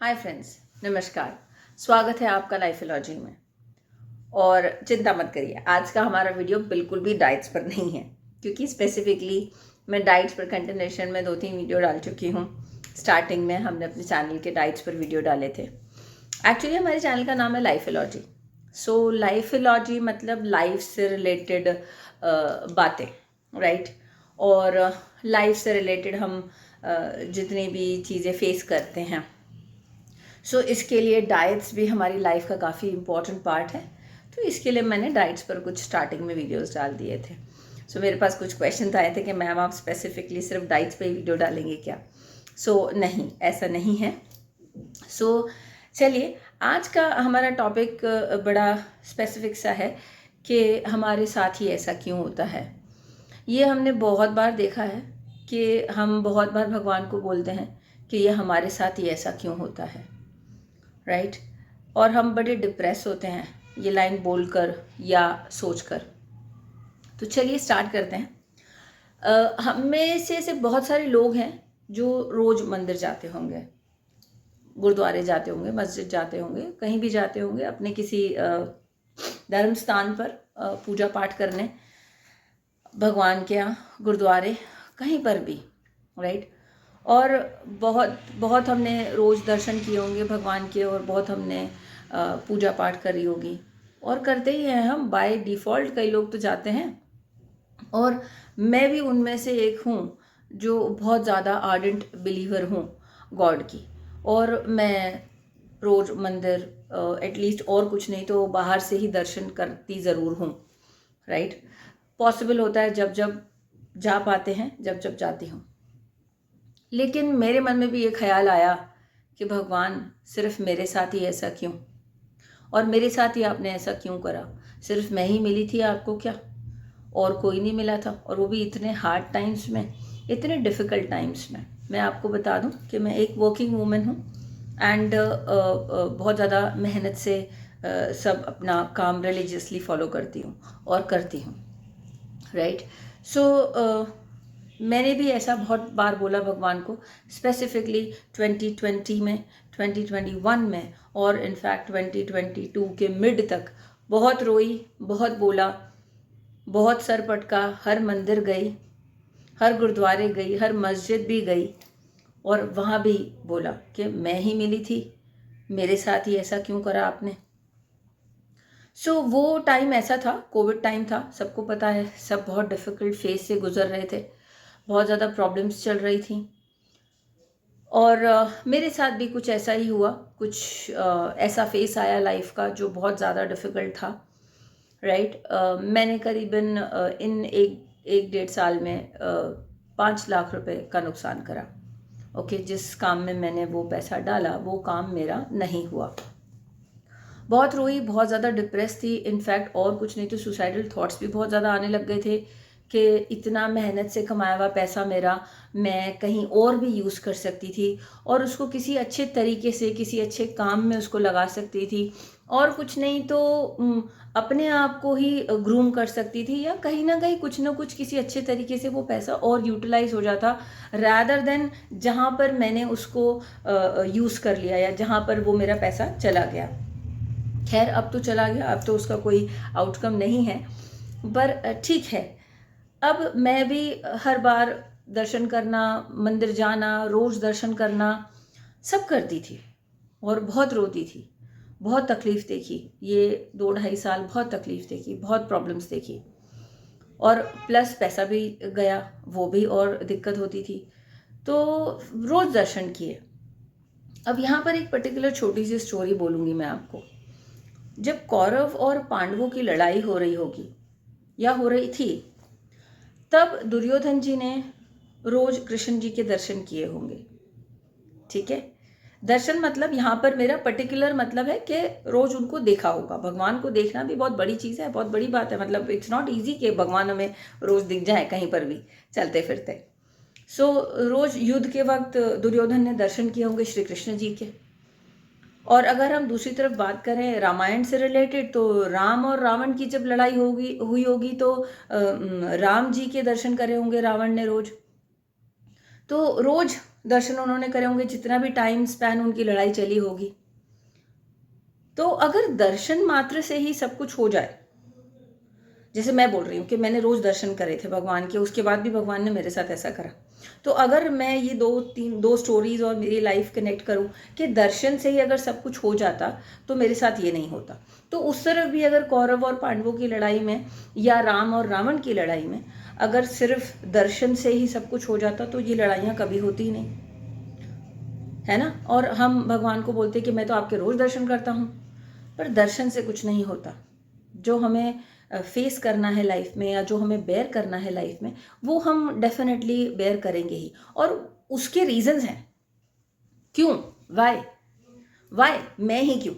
Hi friends, नमस्कार। स्वागत है आपका लाइफोलॉजी में। और चिंता मत करिए, आज का हमारा वीडियो बिल्कुल भी डाइट्स पर नहीं है, क्योंकि स्पेसिफिकली मैं डाइट्स पर कंटिन्यूशन में 2-3 वीडियो डाल चुकी हूँ। स्टार्टिंग में हमने अपने चैनल के डाइट्स पर वीडियो डाले थे। एक्चुअली हमारे चैनल का नाम है लाइफोलॉजी। सो लाइफोलॉजी मतलब लाइफ से रिलेटेड बातें, राइट। और लाइफ से रिलेटेड हम जितनी भी चीज़ें फेस करते हैं, इसके लिए डाइट्स भी हमारी लाइफ का काफ़ी इम्पॉर्टेंट पार्ट है। तो इसके लिए मैंने डाइट्स पर कुछ स्टार्टिंग में वीडियोस डाल दिए थे। मेरे पास कुछ क्वेश्चन आए थे कि मैम आप स्पेसिफिकली सिर्फ डाइट्स पे ही वीडियो डालेंगे क्या। नहीं, ऐसा नहीं है। चलिए, आज का हमारा टॉपिक बड़ा स्पेसिफिक सा है कि हमारे साथ ही ऐसा क्यों होता है। ये हमने बहुत बार देखा है कि हम बहुत बार भगवान को बोलते हैं कि ये हमारे साथ ही ऐसा क्यों होता है, राइट। और हम बड़े डिप्रेस होते हैं ये लाइन बोलकर या सोचकर। तो चलिए स्टार्ट करते हैं। हम में से बहुत सारे लोग हैं जो रोज़ मंदिर जाते होंगे, गुरुद्वारे जाते होंगे, मस्जिद जाते होंगे, कहीं भी जाते होंगे अपने किसी धर्म स्थान पर पूजा पाठ करने, भगवान के यहाँ, गुरुद्वारे, कहीं पर भी, राइट। और बहुत बहुत हमने रोज़ दर्शन किए होंगे भगवान के, और बहुत हमने पूजा पाठ करी होगी, और करते ही हैं हम बाय डिफ़ॉल्ट। कई लोग तो जाते हैं, और मैं भी उनमें से एक हूँ जो बहुत ज़्यादा आर्डेंट बिलीवर हूँ गॉड की। और मैं रोज़ मंदिर एटलीस्ट और कुछ नहीं तो बाहर से ही दर्शन करती ज़रूर हूँ, राइट। पॉसिबल होता है जब जब जा पाते हैं, जब जब जाती हूँ। लेकिन मेरे मन में भी ये ख्याल आया कि भगवान सिर्फ मेरे साथ ही ऐसा क्यों, और मेरे साथ ही आपने ऐसा क्यों करा। सिर्फ मैं ही मिली थी आपको क्या, और कोई नहीं मिला था, और वो भी इतने हार्ड टाइम्स में, इतने डिफ़िकल्ट टाइम्स में। मैं आपको बता दूं कि मैं एक वर्किंग वूमेन हूँ, एंड बहुत ज़्यादा मेहनत से सब अपना काम रिलीजियसली फॉलो करती हूँ और करती हूँ, राइट। मैंने भी ऐसा बहुत बार बोला भगवान को, स्पेसिफिकली 2020 में, 2021 में, और इनफैक्ट 2022 के मिड तक बहुत रोई, बहुत बोला, बहुत सर पटका, हर मंदिर गई, हर गुरुद्वारे गई, हर मस्जिद भी गई, और वहाँ भी बोला कि मैं ही मिली थी, मेरे साथ ही ऐसा क्यों करा आपने। वो टाइम ऐसा था, कोविड टाइम था, सबको पता है, सब बहुत डिफ़िकल्ट फेज से गुजर रहे थे, बहुत ज़्यादा प्रॉब्लम्स चल रही थी। और मेरे साथ भी कुछ ऐसा ही हुआ, कुछ ऐसा फेस आया लाइफ का जो बहुत ज़्यादा डिफ़िकल्ट था, राइट। मैंने करीबन इन एक डेढ़ साल में 5 लाख रुपए का नुकसान करा। ओके, जिस काम में मैंने वो पैसा डाला वो काम मेरा नहीं हुआ। बहुत रोई, बहुत ज़्यादा डिप्रेस थी इनफैक्ट, और कुछ नहीं तो सुसाइडल थॉट्स भी बहुत ज़्यादा आने लग गए थे कि इतना मेहनत से कमाया हुआ पैसा मेरा मैं कहीं और भी यूज़ कर सकती थी, और उसको किसी अच्छे तरीके से किसी अच्छे काम में उसको लगा सकती थी, और कुछ नहीं तो अपने आप को ही ग्रूम कर सकती थी, या कहीं ना कहीं कुछ ना कुछ किसी अच्छे तरीके से वो पैसा और यूटिलाइज हो जाता, रैदर देन जहाँ पर मैंने उसको यूज़ कर लिया या जहाँ पर वो मेरा पैसा चला गया। खैर, अब तो चला गया, अब तो उसका कोई आउटकम नहीं है, पर ठीक है। अब मैं भी हर बार दर्शन करना, मंदिर जाना, रोज़ दर्शन करना, सब करती थी, और बहुत रोती थी, बहुत तकलीफ़ देखी। ये 2-2.5 साल बहुत तकलीफ़ देखी, बहुत प्रॉब्लम्स देखी, और प्लस पैसा भी गया, वो भी और दिक्कत होती थी। तो रोज़ दर्शन किए। अब यहाँ पर एक पर्टिकुलर छोटी सी स्टोरी बोलूँगी मैं आपको। जब कौरव और पांडवों की लड़ाई हो रही होगी या हो रही थी, तब दुर्योधन जी ने रोज कृष्ण जी के दर्शन किए होंगे, ठीक है। दर्शन मतलब यहाँ पर मेरा पर्टिकुलर मतलब है कि रोज उनको देखा होगा। भगवान को देखना भी बहुत बड़ी चीज़ है, बहुत बड़ी बात है। मतलब इट्स नॉट ईजी कि भगवान हमें रोज दिख जाए कहीं पर भी चलते फिरते। रोज युद्ध के वक्त दुर्योधन ने दर्शन किए होंगे श्री कृष्ण जी के। और अगर हम दूसरी तरफ बात करें रामायण से रिलेटेड, तो राम और रावण की जब लड़ाई हुई होगी तो राम जी के दर्शन करे होंगे रावण ने रोज। तो रोज दर्शन उन्होंने करे होंगे, जितना भी टाइम स्पैन उनकी लड़ाई चली होगी। तो अगर दर्शन मात्र से ही सब कुछ हो जाए, जैसे मैं बोल रही हूँ कि मैंने रोज दर्शन करे थे भगवान के, उसके बाद भी भगवान ने मेरे साथ ऐसा करा, तो अगर मैं ये दो स्टोरीज और मेरी लाइफ कनेक्ट करूँ कि दर्शन से ही अगर सब कुछ हो जाता तो मेरे साथ ये नहीं होता। तो उस तरफ भी अगर कौरव और पांडवों की लड़ाई में या राम और रावण की लड़ाई में अगर सिर्फ दर्शन से ही सब कुछ हो जाता तो ये लड़ाइयाँ कभी होती ही नहीं, है ना। और हम भगवान को बोलते कि मैं तो आपके रोज दर्शन करता हूँ, पर दर्शन से कुछ नहीं होता। जो हमें फेस करना है लाइफ में या जो हमें बेयर करना है लाइफ में, वो हम डेफिनेटली बेयर करेंगे ही, और उसके रीजंस हैं। क्यों, वाई मैं ही क्यों।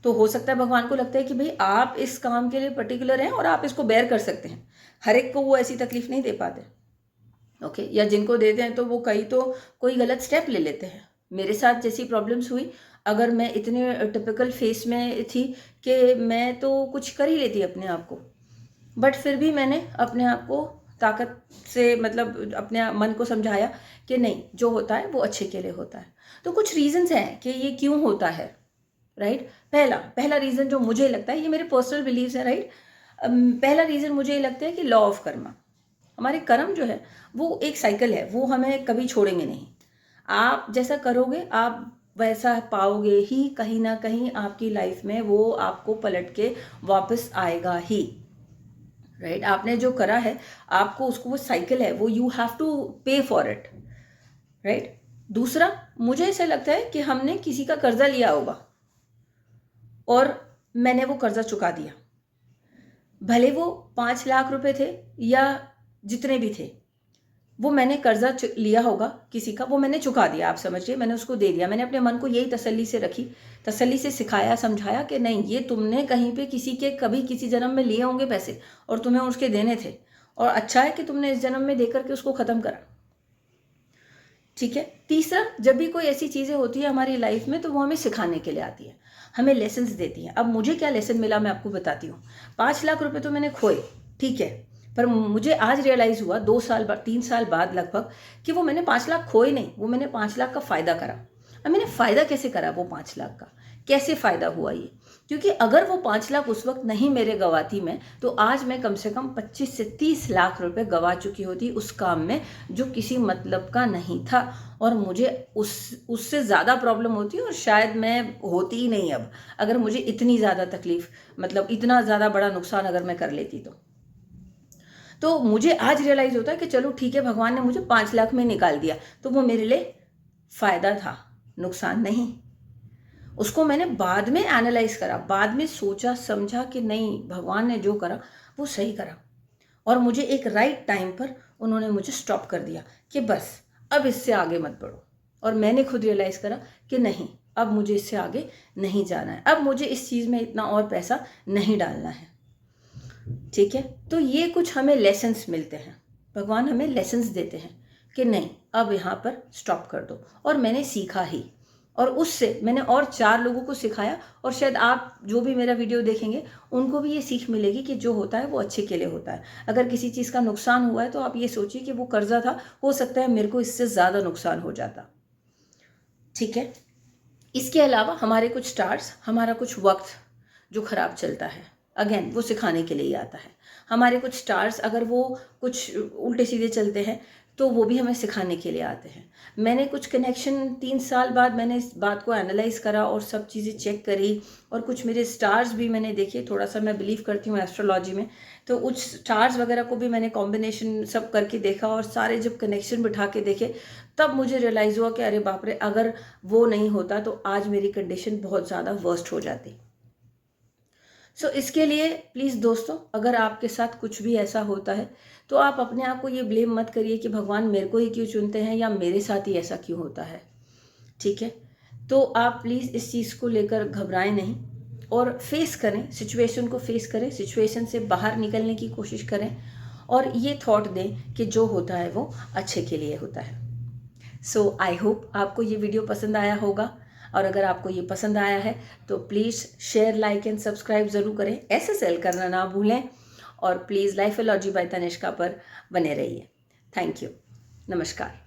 तो हो सकता है भगवान को लगता है कि भाई आप इस काम के लिए पर्टिकुलर हैं और आप इसको बेयर कर सकते हैं। हर एक को वो ऐसी तकलीफ नहीं दे पाते, ओके। या जिनको देते हैं तो वो कोई गलत स्टेप ले लेते हैं। मेरे साथ जैसी प्रॉब्लम्स हुई, अगर मैं इतने टिपिकल फेस में थी कि मैं तो कुछ कर ही लेती अपने आप को, बट फिर भी मैंने अपने आप को ताकत से, मतलब अपने मन को समझाया कि नहीं, जो होता है वो अच्छे के लिए होता है। तो कुछ रीजंस हैं कि ये क्यों होता है, राइट। पहला रीजन जो मुझे लगता है, ये मेरे पर्सनल बिलीव्स है, राइट। पहला रीजन मुझे ये लगता है कि लॉ ऑफ कर्मा, हमारे कर्म जो है वो एक साइकिल है, वो हमें कभी छोड़ेंगे नहीं। आप जैसा करोगे आप वैसा पाओगे ही, कहीं ना कहीं आपकी लाइफ में वो आपको पलट के वापस आएगा ही, राइट। आपने जो करा है आपको उसको, वो साइकिल है, वो यू हैव टू पे फॉर इट, राइट। दूसरा, मुझे ऐसा लगता है कि हमने किसी का कर्जा लिया होगा और मैंने वो कर्जा चुका दिया, भले वो 5 लाख रुपए थे या जितने भी थे, वो मैंने कर्जा लिया होगा किसी का, वो मैंने चुका दिया, आप समझिए, मैंने उसको दे दिया। मैंने अपने मन को यही तसल्ली से रखी, तसल्ली से सिखाया, समझाया कि नहीं, ये तुमने कहीं पे किसी के कभी किसी जन्म में लिए होंगे पैसे और तुम्हें उसके देने थे, और अच्छा है कि तुमने इस जन्म में देकर के उसको खत्म करा, ठीक है। तीसरा, जब भी कोई ऐसी चीजें होती है हमारी लाइफ में तो वो हमें सिखाने के लिए आती है, हमें लेसन्स देती है। अब मुझे क्या लेसन मिला मैं आपको बताती हूँ। 5 लाख रुपए तो मैंने खोए, ठीक है, पर मुझे आज रियलाइज हुआ 2 साल बाद, 3 साल बाद लगभग, कि वो मैंने 5 लाख खोए नहीं, वो मैंने 5 लाख का फायदा करा। अब मैंने फायदा कैसे करा, वो 5 लाख का कैसे फायदा हुआ ये, क्योंकि अगर वो 5 लाख उस वक्त नहीं मेरे गवाती में, तो आज मैं कम से कम 25 से 30 लाख रुपए गवा चुकी होती उस काम में जो किसी मतलब का नहीं था, और मुझे उससे ज़्यादा प्रॉब्लम होती और शायद मैं होती ही नहीं अब, अगर मुझे इतनी ज़्यादा तकलीफ, मतलब इतना ज़्यादा बड़ा नुकसान अगर मैं कर लेती तो मुझे आज रियलाइज होता है कि चलो ठीक है, भगवान ने मुझे 5 लाख में निकाल दिया तो वो मेरे लिए फायदा था, नुकसान नहीं। उसको मैंने बाद में एनालाइज करा, बाद में सोचा समझा कि नहीं, भगवान ने जो करा वो सही करा, और मुझे एक राइट टाइम पर उन्होंने मुझे स्टॉप कर दिया कि बस अब इससे आगे मत बढ़ो। और मैंने खुद रियलाइज करा कि नहीं, अब मुझे इससे आगे नहीं जाना है, अब मुझे इस चीज़ में इतना और पैसा नहीं डालना है, ठीक है। तो ये कुछ हमें लेसन्स मिलते हैं, भगवान हमें लेसन्स देते हैं कि नहीं, अब यहाँ पर स्टॉप कर दो, और मैंने सीखा ही, और उससे मैंने और 4 लोगों को सिखाया, और शायद आप जो भी मेरा वीडियो देखेंगे उनको भी ये सीख मिलेगी कि जो होता है वो अच्छे के लिए होता है। अगर किसी चीज़ का नुकसान हुआ है तो आप ये सोचिए कि वो कर्जा था, हो सकता है मेरे को इससे ज़्यादा नुकसान हो जाता, ठीक है। इसके अलावा हमारे कुछ स्टार्स, हमारा कुछ वक्त जो खराब चलता है, अगेन वो सिखाने के लिए ही आता है। हमारे कुछ स्टार्स अगर वो कुछ उल्टे सीधे चलते हैं तो वो भी हमें सिखाने के लिए आते हैं। मैंने कुछ कनेक्शन 3 साल बाद मैंने इस बात को एनालाइज करा और सब चीज़ें चेक करी, और कुछ मेरे स्टार्स भी मैंने देखे, थोड़ा सा मैं बिलीव करती हूँ एस्ट्रोलॉजी में, तो उस स्टार्स वगैरह को भी मैंने कॉम्बिनेशन सब करके देखा, और सारे जब कनेक्शन बिठा के देखे तब मुझे रियलाइज़ हुआ कि अरे बाप रे, अगर वो नहीं होता तो आज मेरी कंडीशन बहुत ज़्यादा वर्स्ट हो जाती। सो इसके लिए प्लीज़ दोस्तों, अगर आपके साथ कुछ भी ऐसा होता है तो आप अपने आप को ये ब्लेम मत करिए कि भगवान मेरे को ही क्यों चुनते हैं या मेरे साथ ही ऐसा क्यों होता है, ठीक है। तो आप प्लीज़ इस चीज़ को लेकर घबराएं नहीं, और फेस करें, सिचुएशन को फेस करें, सिचुएशन से बाहर निकलने की कोशिश करें, और ये थॉट दें कि जो होता है वो अच्छे के लिए होता है। सो आई होप आपको ये वीडियो पसंद आया होगा, और अगर आपको ये पसंद आया है तो please share, like and subscribe ज़रूर करें, SSL करना ना भूलें, और प्लीज़ लाइफोलॉजी बाय तनिष्का पर बने रहिए। थैंक यू, नमस्कार।